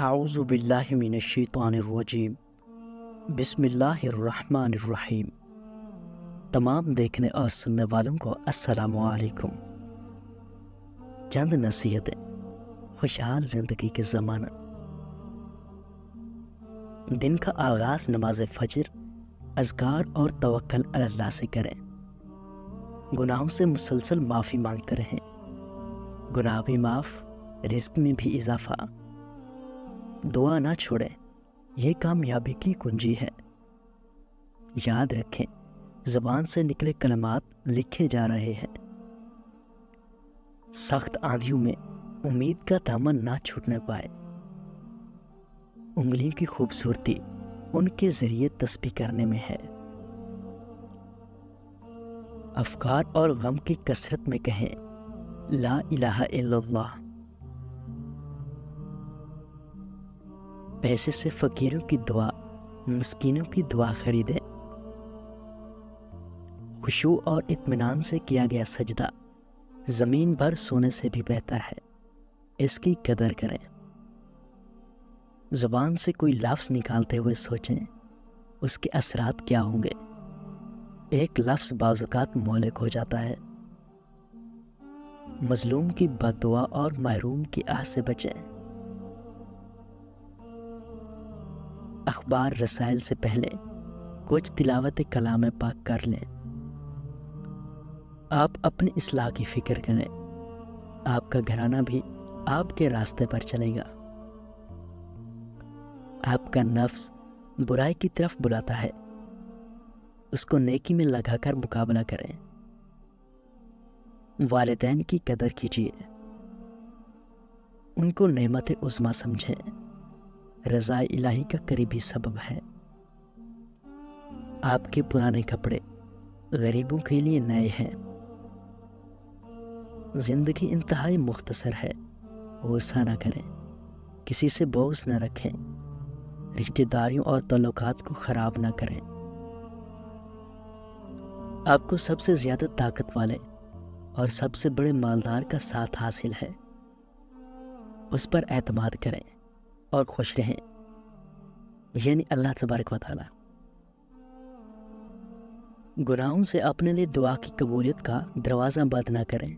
اعوذ باللہ من الشیطان الرجیم، بسم اللہ الرحمن الرحیم۔ تمام دیکھنے اور سننے والوں کو السلام علیکم۔ چند نصیحتیں خوشحال زندگی کے زمانہ۔ دن کا آغاز نماز فجر، اذکار اور توکل علی اللہ سے کریں۔ گناہوں سے مسلسل معافی مانگتے رہیں، گناہ بھی معاف، رزق میں بھی اضافہ۔ دعا نہ چھوڑیں، یہ کامیابی کی کنجی ہے۔ یاد رکھیں، زبان سے نکلے کلمات لکھے جا رہے ہیں۔ سخت آندھیوں میں امید کا دامن نہ چھوٹنے پائے۔ انگلیوں کی خوبصورتی ان کے ذریعے تسبیح کرنے میں ہے۔ افکار اور غم کی کثرت میں کہیں لا الہ الا اللہ۔ پیسے سے فقیروں کی دعا، مسکینوں کی دعا خریدیں۔ خشوع اور اطمینان سے کیا گیا سجدہ زمین بھر سونے سے بھی بہتر ہے، اس کی قدر کریں۔ زبان سے کوئی لفظ نکالتے ہوئے سوچیں اس کے اثرات کیا ہوں گے۔ ایک لفظ بعض اوقات مہلک ہو جاتا ہے۔ مظلوم کی بد دعا اور محروم کی آہ سے بچیں۔ اخبار رسائل سے پہلے کچھ تلاوت کلام پاک کر لیں۔ آپ اپنی اصلاح کی فکر کریں، آپ کا گھرانہ بھی آپ کے راستے پر چلے گا۔ آپ کا نفس برائی کی طرف بلاتا ہے، اس کو نیکی میں لگا کر مقابلہ کریں۔ والدین کی قدر کیجیے، ان کو نعمت عظمیٰ سمجھیں، رضا الہی کا قریبی سبب ہے۔ آپ کے پرانے کپڑے غریبوں کے لیے نئے ہیں۔ زندگی انتہائی مختصر ہے، غصہ نہ کریں، کسی سے بغض نہ رکھیں، رشتہ داریوں اور تعلقات کو خراب نہ کریں۔ آپ کو سب سے زیادہ طاقت والے اور سب سے بڑے مالدار کا ساتھ حاصل ہے، اس پر اعتماد کریں اور خوش رہیں، یعنی اللہ تبارک و تعالی۔ گناہوں سے اپنے لیے دعا کی قبولیت کا دروازہ بند نہ کریں۔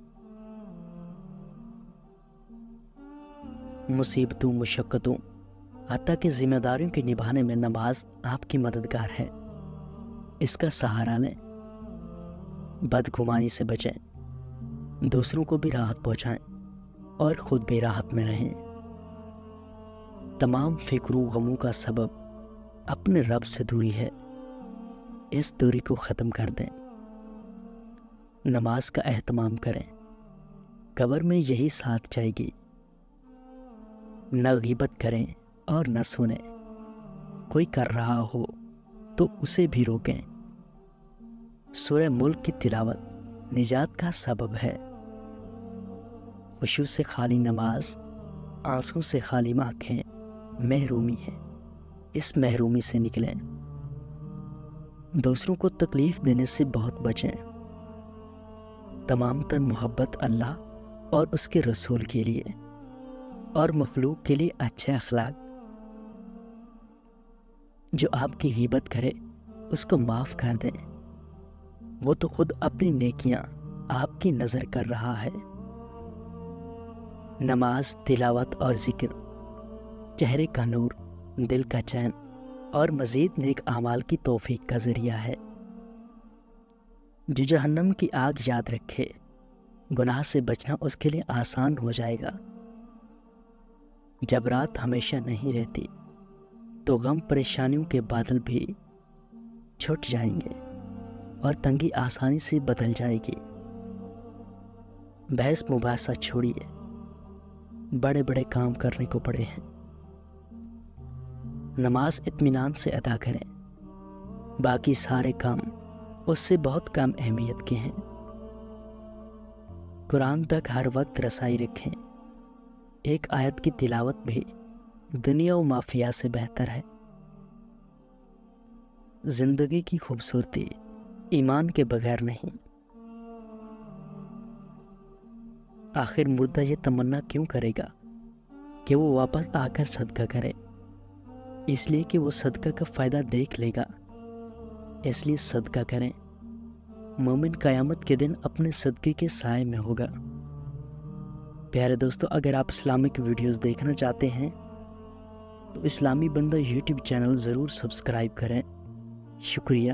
مصیبتوں، مشقتوں، حتیٰ کہ ذمہ داریوں کے نبھانے میں نماز آپ کی مددگار ہے، اس کا سہارا لیں۔ بدگمانی سے بچیں، دوسروں کو بھی راحت پہنچائیں اور خود بھی راحت میں رہیں۔ تمام فکروں غموں کا سبب اپنے رب سے دوری ہے، اس دوری کو ختم کر دیں۔ نماز کا اہتمام کریں، قبر میں یہی ساتھ جائے گی۔ نہ غیبت کریں اور نہ سنیں، کوئی کر رہا ہو تو اسے بھی روکیں۔ سورہ ملک کی تلاوت نجات کا سبب ہے۔ خشوع سے خالی نماز، آنسوں سے خالی آنکھیں محرومی ہے، اس محرومی سے نکلیں۔ دوسروں کو تکلیف دینے سے بہت بچیں۔ تمام تر محبت اللہ اور اس کے رسول کے لیے اور مخلوق کے لیے اچھے اخلاق۔ جو آپ کی غیبت کرے اس کو معاف کر دیں، وہ تو خود اپنی نیکیاں آپ کی نظر کر رہا ہے۔ نماز، تلاوت اور ذکر چہرے کا نور، دل کا چین اور مزید نیک اعمال کی توفیق کا ذریعہ ہے۔ جو جہنم کی آگ یاد رکھے، گناہ سے بچنا اس کے لیے آسان ہو جائے گا۔ جب رات ہمیشہ نہیں رہتی تو غم پریشانیوں کے بادل بھی چھٹ جائیں گے اور تنگی آسانی سے بدل جائے گی۔ بحث مباحثہ چھوڑیے، بڑے بڑے کام کرنے کو پڑے ہیں۔ نماز اطمینان سے ادا کریں، باقی سارے کام اس سے بہت کم اہمیت کے ہیں۔ قرآن تک ہر وقت رسائی رکھیں، ایک آیت کی تلاوت بھی دنیا و مافیہ سے بہتر ہے۔ زندگی کی خوبصورتی ایمان کے بغیر نہیں۔ آخر مردہ یہ تمنا کیوں کرے گا کہ وہ واپس آ کر صدقہ کرے، اس لیے کہ وہ صدقہ کا فائدہ دیکھ لے گا، اس لیے صدقہ کریں۔ مومن قیامت کے دن اپنے صدقے کے سائے میں ہوگا۔ پیارے دوستو، اگر آپ اسلامک ویڈیوز دیکھنا چاہتے ہیں تو اسلامی بندہ یوٹیوب چینل ضرور سبسکرائب کریں۔ شکریہ۔